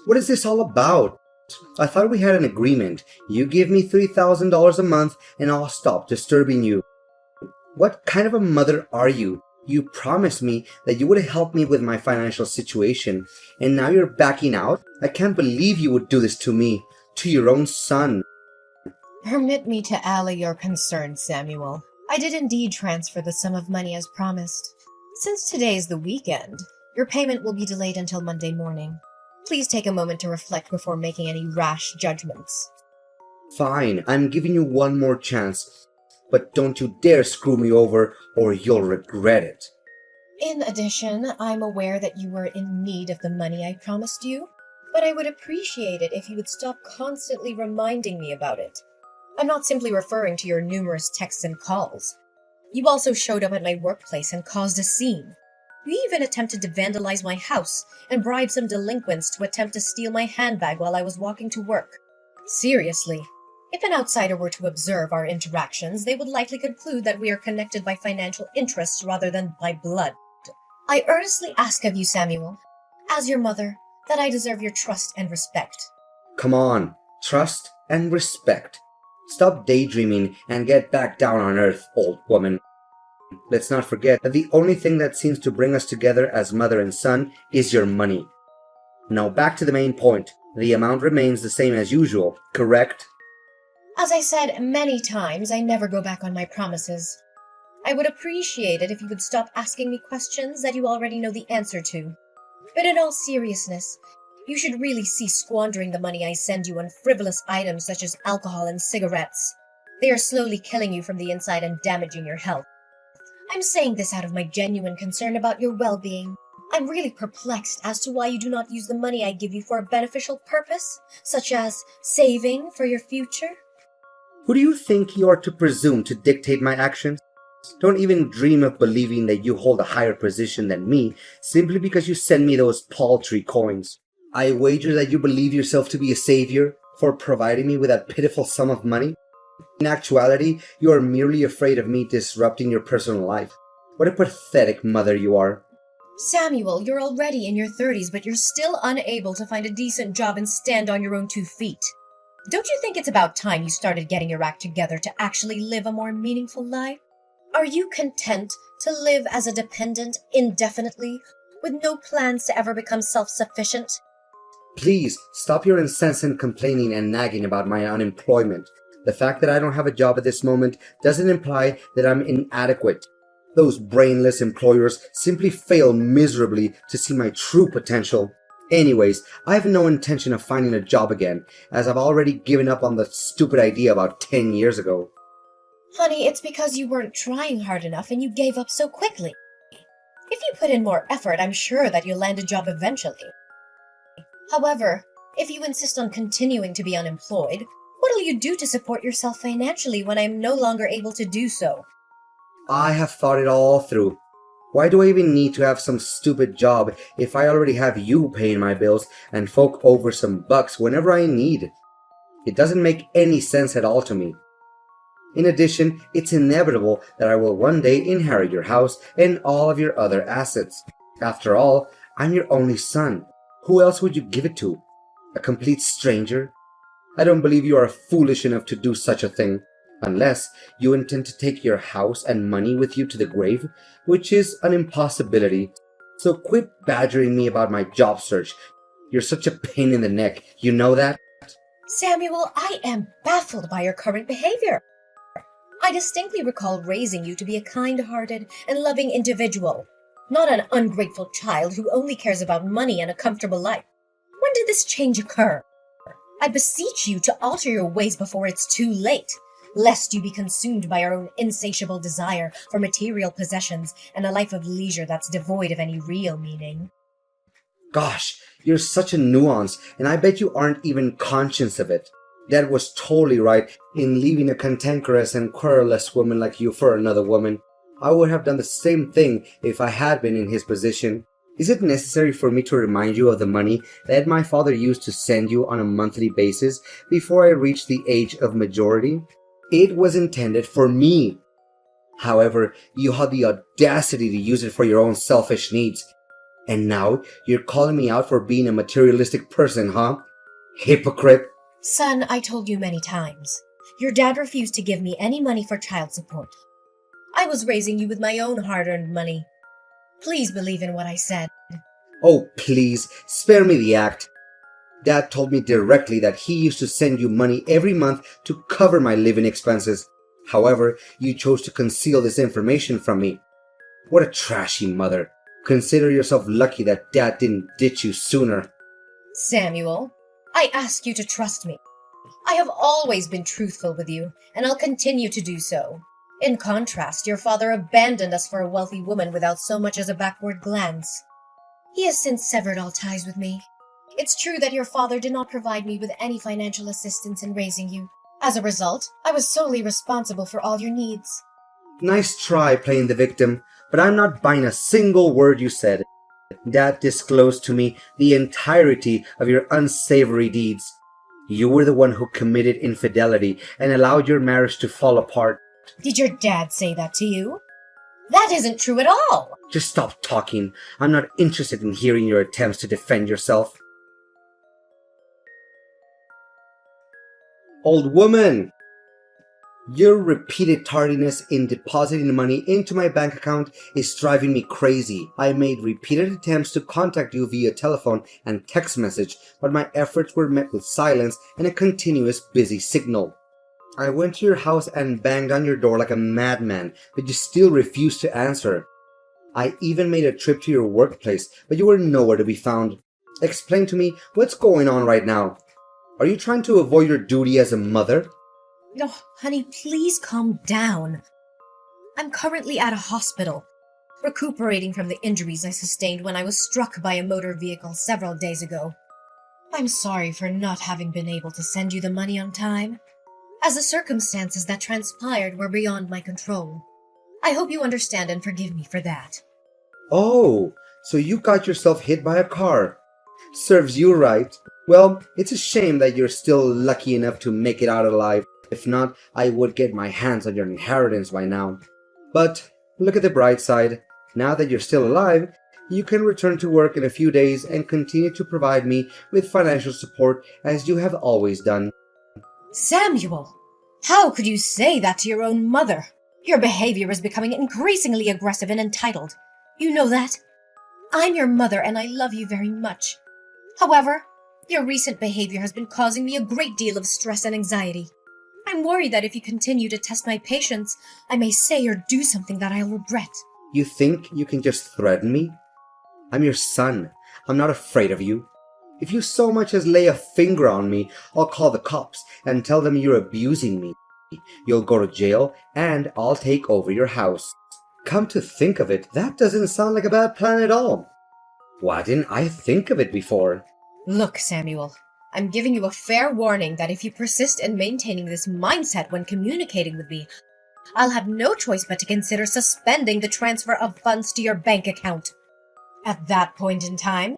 What is this all about? I thought we had an agreement. You give me $3,000 a month and I'll stop disturbing you. What kind of a mother are you? You promised me that you would help me with my financial situation, and now you're backing out? I can't believe you would do this to me, to your own son. Permit me to allay your concerns, Samuel. I did indeed transfer the sum of money as promised. Since today is the weekend, your payment will be delayed until Monday morning. Please take a moment to reflect before making any rash judgments. Fine, I'm giving you one more chance, but don't you dare screw me over or you'll regret it. In addition, I'm aware that you were in need of the money I promised you, but I would appreciate it if you would stop constantly reminding me about it. I'm not simply referring to your numerous texts and calls. You also showed up at my workplace and caused a scene. You even attempted to vandalize my house and bribe some delinquents to attempt to steal my handbag while I was walking to work. Seriously, if an outsider were to observe our interactions, they would likely conclude that we are connected by financial interests rather than by blood. I earnestly ask of you, Samuel, as your mother, that I deserve your trust and respect. Come on, trust and respect. Stop daydreaming and get back down on earth, old woman. Let's not forget that the only thing that seems to bring us together as mother and son is your money. Now back to the main point. The amount remains the same as usual, correct? As I said many times, I never go back on my promises. I would appreciate it if you would stop asking me questions that you already know the answer to. But in all seriousness, you should really cease squandering the money I send you on frivolous items such as alcohol and cigarettes. They are slowly killing you from the inside and damaging your health. I'm saying this out of my genuine concern about your well-being. I'm really perplexed as to why you do not use the money I give you for a beneficial purpose, such as saving for your future. Who do you think you are to presume to dictate my actions? Don't even dream of believing that you hold a higher position than me simply because you send me those paltry coins. I wager that you believe yourself to be a savior for providing me with that pitiful sum of money. In actuality, you are merely afraid of me disrupting your personal life. What a pathetic mother you are. Samuel, you're already in your 30s, but you're still unable to find a decent job and stand on your own 2 feet. Don't you think it's about time you started getting your act together to actually live a more meaningful life? Are you content to live as a dependent indefinitely, with no plans to ever become self-sufficient? Please, stop your incessant complaining and nagging about my unemployment. The fact that I don't have a job at this moment doesn't imply that I'm inadequate. Those brainless employers simply fail miserably to see my true potential. Anyways, I have no intention of finding a job again, as I've already given up on the stupid idea about 10 years ago. Honey, it's because you weren't trying hard enough and you gave up so quickly. If you put in more effort, I'm sure that you'll land a job eventually. However, if you insist on continuing to be unemployed, what'll you do to support yourself financially when I'm no longer able to do so? I have thought it all through. Why do I even need to have some stupid job if I already have you paying my bills and fork over some bucks whenever I need? It doesn't make any sense at all to me. In addition, it's inevitable that I will one day inherit your house and all of your other assets. After all, I'm your only son. Who else would you give it to? A complete stranger? I don't believe you are foolish enough to do such a thing, unless you intend to take your house and money with you to the grave, which is an impossibility. So quit badgering me about my job search. You're such a pain in the neck, you know that? Samuel, I am baffled by your current behavior. I distinctly recall raising you to be a kind-hearted and loving individual, not an ungrateful child who only cares about money and a comfortable life. When did this change occur? I beseech you to alter your ways before it's too late, lest you be consumed by your own insatiable desire for material possessions and a life of leisure that's devoid of any real meaning. Gosh, you're such a nuance, and I bet you aren't even conscious of it. Dad was totally right in leaving a cantankerous and querulous woman like you for another woman. I would have done the same thing if I had been in his position. Is it necessary for me to remind you of the money that my father used to send you on a monthly basis before I reached the age of majority? It was intended for me. However, you had the audacity to use it for your own selfish needs. And now you're calling me out for being a materialistic person, huh? Hypocrite. Son, I told you many times. Your dad refused to give me any money for child support. I was raising you with my own hard-earned money. Please believe in what I said. Oh, please, spare me the act. Dad told me directly that he used to send you money every month to cover my living expenses. However, you chose to conceal this information from me. What a trashy mother. Consider yourself lucky that Dad didn't ditch you sooner. Samuel, I ask you to trust me. I have always been truthful with you, and I'll continue to do so. In contrast, your father abandoned us for a wealthy woman without so much as a backward glance. He has since severed all ties with me. It's true that your father did not provide me with any financial assistance in raising you. As a result, I was solely responsible for all your needs. Nice try playing the victim, but I'm not buying a single word you said. Dad disclosed to me the entirety of your unsavory deeds. You were the one who committed infidelity and allowed your marriage to fall apart. Did your dad say that to you? That isn't true at all. Just stop talking. I'm not interested in hearing your attempts to defend yourself. Old woman! Your repeated tardiness in depositing money into my bank account is driving me crazy. I made repeated attempts to contact you via telephone and text message, but my efforts were met with silence and a continuous busy signal. I went to your house and banged on your door like a madman, but you still refused to answer. I even made a trip to your workplace, but you were nowhere to be found. Explain to me what's going on right now. Are you trying to avoid your duty as a mother? Oh, honey, please calm down. I'm currently at a hospital, recuperating from the injuries I sustained when I was struck by a motor vehicle several days ago. I'm sorry for not having been able to send you the money on time, as the circumstances that transpired were beyond my control. I hope you understand and forgive me for that. Oh, so you got yourself hit by a car. Serves you right. Well, it's a shame that you're still lucky enough to make it out alive. If not, I would get my hands on your inheritance by now. But look at the bright side. Now that you're still alive, you can return to work in a few days and continue to provide me with financial support as you have always done. Samuel, how could you say that to your own mother? Your behavior is becoming increasingly aggressive and entitled. You know that? I'm your mother and I love you very much. However, your recent behavior has been causing me a great deal of stress and anxiety. I'm worried that if you continue to test my patience, I may say or do something that I'll regret. You think you can just threaten me? I'm your son. I'm not afraid of you. If you so much as lay a finger on me, I'll call the cops and tell them you're abusing me. You'll go to jail and I'll take over your house. Come to think of it, that doesn't sound like a bad plan at all. Why didn't I think of it before? Look, Samuel, I'm giving you a fair warning that if you persist in maintaining this mindset when communicating with me, I'll have no choice but to consider suspending the transfer of funds to your bank account. At that point in time,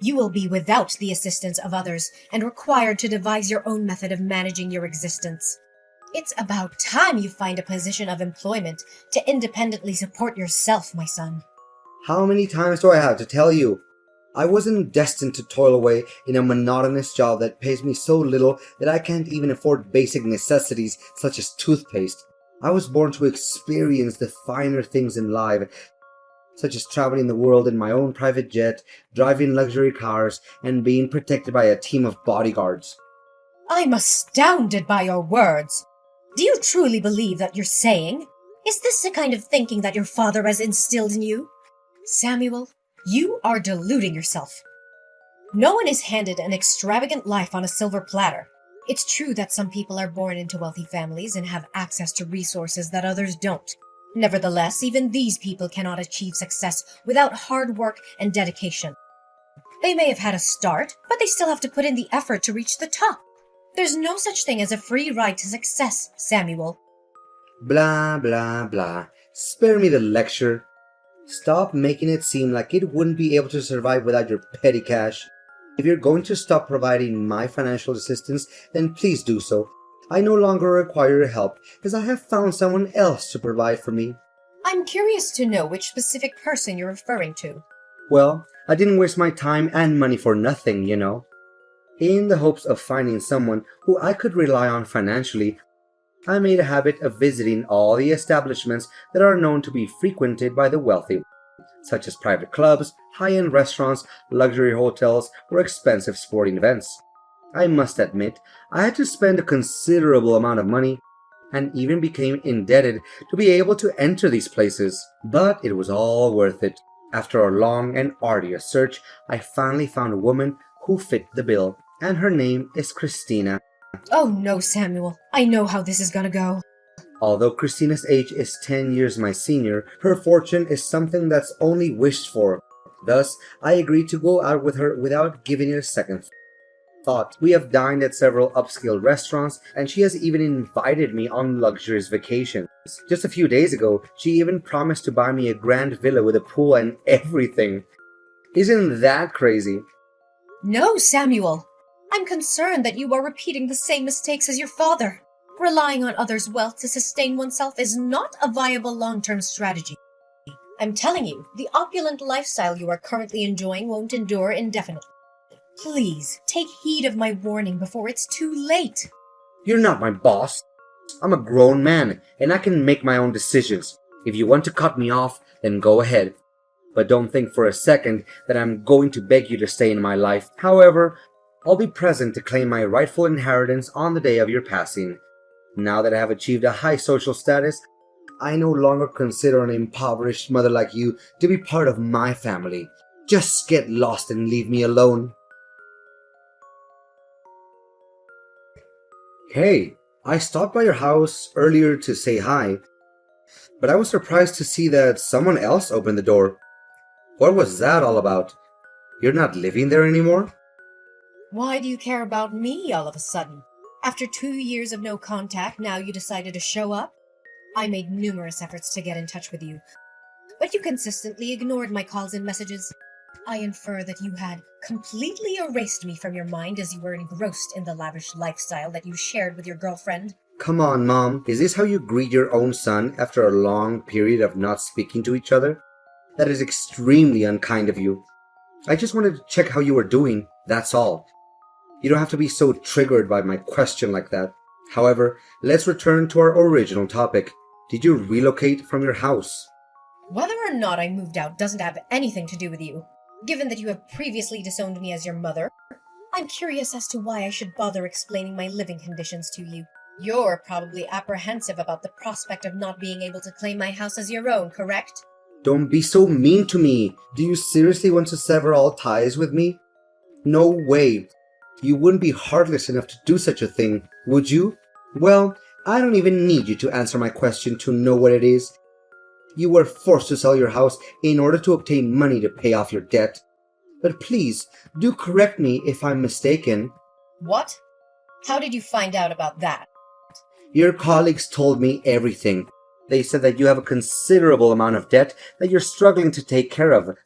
you will be without the assistance of others and required to devise your own method of managing your existence. It's about time you find a position of employment to independently support yourself, my son. How many times do I have to tell you? I wasn't destined to toil away in a monotonous job that pays me so little that I can't even afford basic necessities such as toothpaste. I was born to experience the finer things in life, such as traveling the world in my own private jet, driving luxury cars, and being protected by a team of bodyguards. I'm astounded by your words. Do you truly believe that you're saying? Is this the kind of thinking that your father has instilled in you? Samuel, you are deluding yourself. No one is handed an extravagant life on a silver platter. It's true that some people are born into wealthy families and have access to resources that others don't. Nevertheless, even these people cannot achieve success without hard work and dedication. They may have had a start, but they still have to put in the effort to reach the top. There's no such thing as a free ride to success, Samuel. Blah, blah, blah. Spare me the lecture. Stop making it seem like it wouldn't be able to survive without your petty cash. If you're going to stop providing my financial assistance, then please do so. I no longer require your help, as I have found someone else to provide for me. I'm curious to know which specific person you're referring to. Well, I didn't waste my time and money for nothing, you know. In the hopes of finding someone who I could rely on financially, I made a habit of visiting all the establishments that are known to be frequented by the wealthy, such as private clubs, high-end restaurants, luxury hotels, or expensive sporting events. I must admit, I had to spend a considerable amount of money and even became indebted to be able to enter these places. But it was all worth it. After a long and arduous search, I finally found a woman who fit the bill, and her name is Christina. Oh no, Samuel. I know how this is gonna go. Although Christina's age is 10 years my senior, her fortune is something that's only wished for. Thus, I agreed to go out with her without giving it a second thought. We have dined at several upscale restaurants, and she has even invited me on luxurious vacations. Just a few days ago, she even promised to buy me a grand villa with a pool and everything. Isn't that crazy? No, Samuel. I'm concerned that you are repeating the same mistakes as your father. Relying on others' wealth to sustain oneself is not a viable long-term strategy. I'm telling you, the opulent lifestyle you are currently enjoying won't endure indefinitely. Please, take heed of my warning before it's too late. You're not my boss. I'm a grown man, and I can make my own decisions. If you want to cut me off, then go ahead. But don't think for a second that I'm going to beg you to stay in my life. However, I'll be present to claim my rightful inheritance on the day of your passing. Now that I have achieved a high social status, I no longer consider an impoverished mother like you to be part of my family. Just get lost and leave me alone. Hey, I stopped by your house earlier to say hi, but I was surprised to see that someone else opened the door. What was that all about? You're not living there anymore? Why do you care about me all of a sudden? After 2 years of no contact, now you decided to show up? I made numerous efforts to get in touch with you, but you consistently ignored my calls and messages. I infer that you had completely erased me from your mind as you were engrossed in the lavish lifestyle that you shared with your girlfriend. Come on, Mom. Is this how you greet your own son after a long period of not speaking to each other? That is extremely unkind of you. I just wanted to check how you were doing, that's all. You don't have to be so triggered by my question like that. However, let's return to our original topic. Did you relocate from your house? Whether or not I moved out doesn't have anything to do with you. Given that you have previously disowned me as your mother, I'm curious as to why I should bother explaining my living conditions to you. You're probably apprehensive about the prospect of not being able to claim my house as your own, correct? Don't be so mean to me. Do you seriously want to sever all ties with me? No way. You wouldn't be heartless enough to do such a thing, would you? Well, I don't even need you to answer my question to know what it is. You were forced to sell your house in order to obtain money to pay off your debt. But please, do correct me if I'm mistaken. What? How did you find out about that? Your colleagues told me everything. They said that you have a considerable amount of debt that you're struggling to take care of.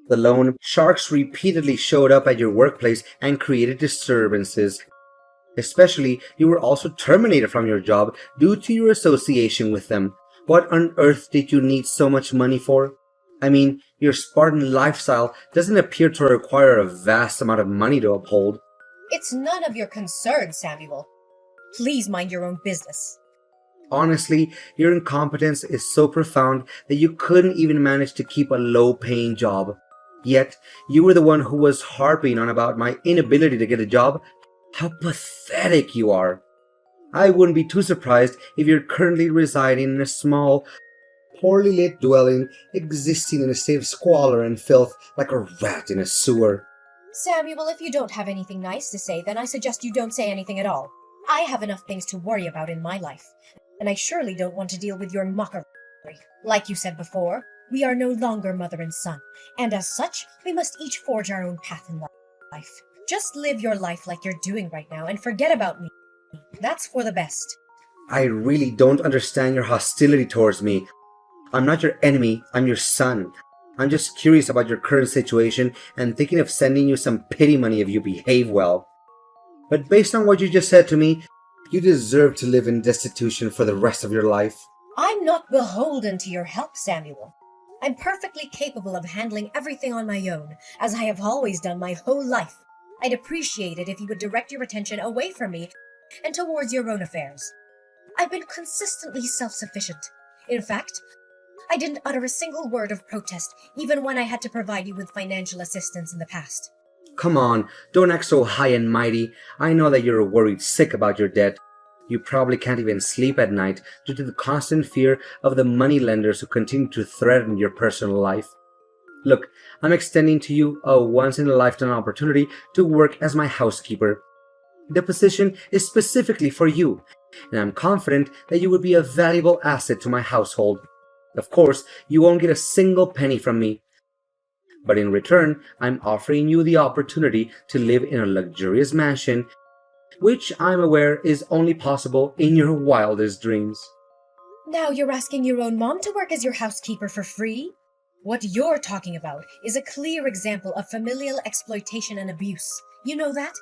The loan sharks repeatedly showed up at your workplace and created disturbances. Especially, you were also terminated from your job due to your association with them. What on earth did you need so much money for? I mean, your Spartan lifestyle doesn't appear to require a vast amount of money to uphold. It's none of your concern, Samuel. Please mind your own business. Honestly, your incompetence is so profound that you couldn't even manage to keep a low-paying job. Yet, you were the one who was harping on about my inability to get a job. How pathetic you are. I wouldn't be too surprised if you're currently residing in a small, poorly lit dwelling, existing in a state of squalor and filth like a rat in a sewer. Samuel, if you don't have anything nice to say, then I suggest you don't say anything at all. I have enough things to worry about in my life, and I surely don't want to deal with your mockery. Like you said before, we are no longer mother and son, and as such, we must each forge our own path in life. Just live your life like you're doing right now and forget about me. That's for the best. I really don't understand your hostility towards me. I'm not your enemy, I'm your son. I'm just curious about your current situation and thinking of sending you some pity money if you behave well. But based on what you just said to me, you deserve to live in destitution for the rest of your life. I'm not beholden to your help, Samuel. I'm perfectly capable of handling everything on my own, as I have always done my whole life. I'd appreciate it if you would direct your attention away from me and towards your own affairs. I've been consistently self-sufficient. In fact, I didn't utter a single word of protest, even when I had to provide you with financial assistance in the past. Come on, don't act so high and mighty. I know that you're worried sick about your debt. You probably can't even sleep at night due to the constant fear of the moneylenders who continue to threaten your personal life. Look, I'm extending to you a once-in-a-lifetime opportunity to work as my housekeeper. The position is specifically for you, and I'm confident that you would be a valuable asset to my household. Of course, you won't get a single penny from me, but in return, I'm offering you the opportunity to live in a luxurious mansion, which I'm aware is only possible in your wildest dreams. Now you're asking your own mom to work as your housekeeper for free? What you're talking about is a clear example of familial exploitation and abuse. You know that?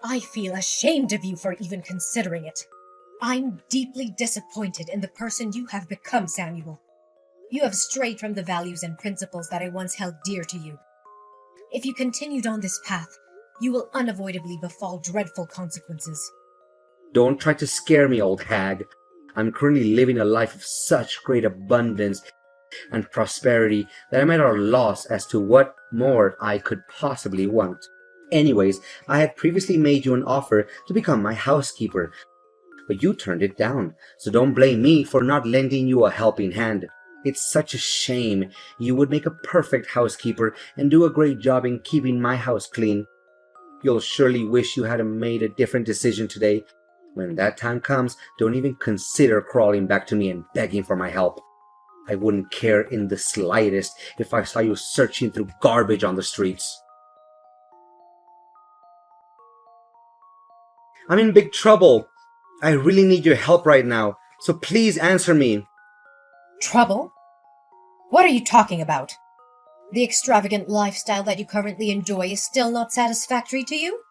I feel ashamed of you for even considering it. I'm deeply disappointed in the person you have become, Samuel. You have strayed from the values and principles that I once held dear to you. If you continued on this path, you will unavoidably befall dreadful consequences. Don't try to scare me, old hag. I'm currently living a life of such great abundance and prosperity that I'm at a loss as to what more I could possibly want. Anyways, I had previously made you an offer to become my housekeeper, but you turned it down, so don't blame me for not lending you a helping hand. It's such a shame. You would make a perfect housekeeper and do a great job in keeping my house clean. You'll surely wish you had made a different decision today. When that time comes, don't even consider crawling back to me and begging for my help. I wouldn't care in the slightest if I saw you searching through garbage on the streets. I'm in big trouble. I really need your help right now, so please answer me. Trouble? What are you talking about? The extravagant lifestyle that you currently enjoy is still not satisfactory to you?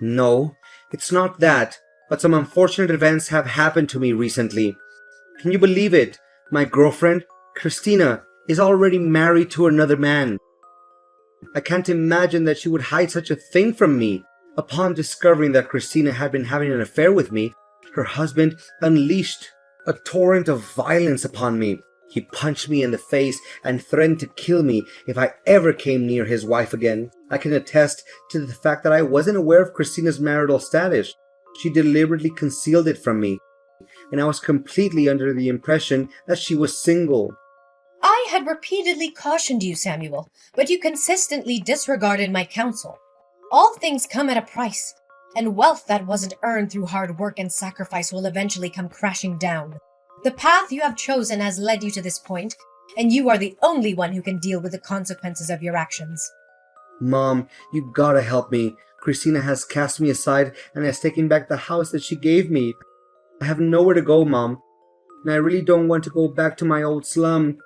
No, it's not that, but some unfortunate events have happened to me recently. Can you believe it? My girlfriend, Christina, is already married to another man. I can't imagine that she would hide such a thing from me. Upon discovering that Christina had been having an affair with me, her husband unleashed a torrent of violence upon me. He punched me in the face and threatened to kill me if I ever came near his wife again. I can attest to the fact that I wasn't aware of Christina's marital status. She deliberately concealed it from me, and I was completely under the impression that she was single. I had repeatedly cautioned you, Samuel, but you consistently disregarded my counsel. All things come at a price, and wealth that wasn't earned through hard work and sacrifice will eventually come crashing down. The path you have chosen has led you to this point, and you are the only one who can deal with the consequences of your actions. Mom, you gotta help me. Christina has cast me aside and has taken back the house that she gave me. I have nowhere to go, Mom, and I really don't want to go back to my old slum.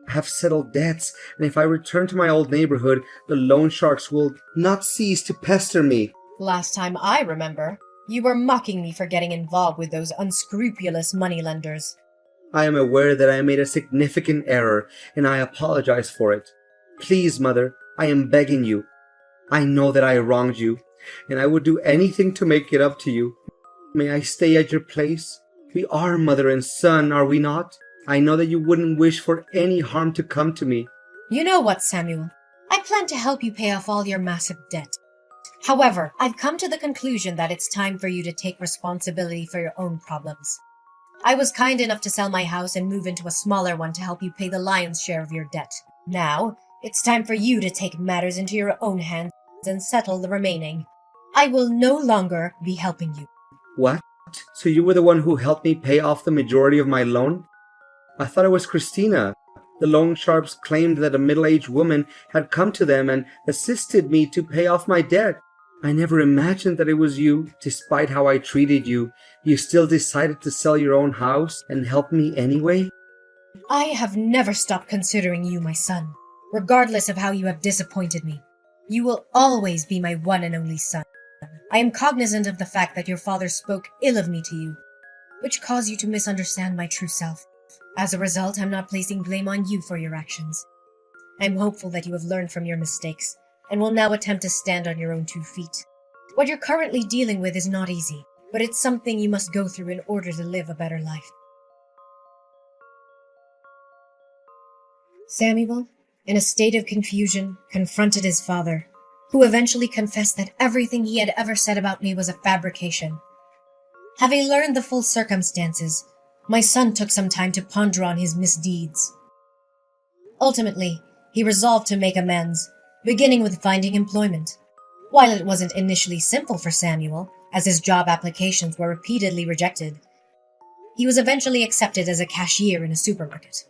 I have settled debts, and if I return to my old neighborhood, the loan sharks will not cease to pester me. Last time I remember, you were mocking me for getting involved with those unscrupulous moneylenders. I am aware that I made a significant error, and I apologize for it. Please, Mother, I am begging you. I know that I wronged you, and I would do anything to make it up to you. May I stay at your place? We are mother and son, are we not? I know that you wouldn't wish for any harm to come to me. You know what, Samuel? I plan to help you pay off all your massive debt. However, I've come to the conclusion that it's time for you to take responsibility for your own problems. I was kind enough to sell my house and move into a smaller one to help you pay the lion's share of your debt. Now, it's time for you to take matters into your own hands and settle the remaining. I will no longer be helping you. What? So you were the one who helped me pay off the majority of my loan? I thought it was Christina. The loan sharks claimed that a middle-aged woman had come to them and assisted me to pay off my debt. I never imagined that it was you. Despite how I treated you, you still decided to sell your own house and help me anyway? I have never stopped considering you my son, regardless of how you have disappointed me. You will always be my one and only son. I am cognizant of the fact that your father spoke ill of me to you, which caused you to misunderstand my true self. As a result, I'm not placing blame on you for your actions. I'm hopeful that you have learned from your mistakes and will now attempt to stand on your own 2 feet. What you're currently dealing with is not easy, but it's something you must go through in order to live a better life. Samuel, in a state of confusion, confronted his father, who eventually confessed that everything he had ever said about me was a fabrication. Having learned the full circumstances, my son took some time to ponder on his misdeeds. Ultimately, he resolved to make amends, beginning with finding employment. While it wasn't initially simple for Samuel, as his job applications were repeatedly rejected, he was eventually accepted as a cashier in a supermarket.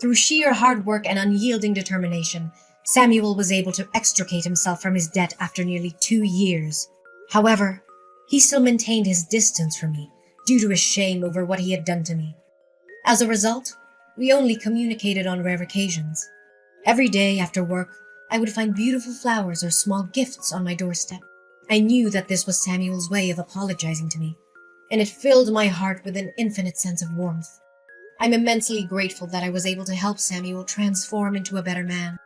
Through sheer hard work and unyielding determination, Samuel was able to extricate himself from his debt after nearly 2 years. However, he still maintained his distance from me due to his shame over what he had done to me. As a result, we only communicated on rare occasions. Every day after work, I would find beautiful flowers or small gifts on my doorstep. I knew that this was Samuel's way of apologizing to me, and it filled my heart with an infinite sense of warmth. I'm immensely grateful that I was able to help Samuel transform into a better man.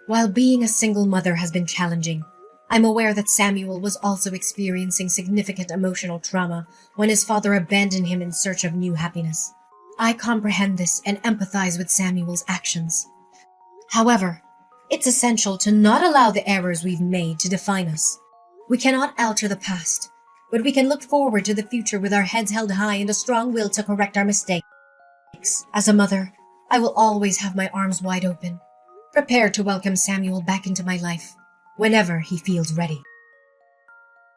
While being a single mother has been challenging, I'm aware that Samuel was also experiencing significant emotional trauma when his father abandoned him in search of new happiness. I comprehend this and empathize with Samuel's actions. However, it's essential to not allow the errors we've made to define us. We cannot alter the past, but we can look forward to the future with our heads held high and a strong will to correct our mistakes. As a mother, I will always have my arms wide open, prepared to welcome Samuel back into my life whenever he feels ready.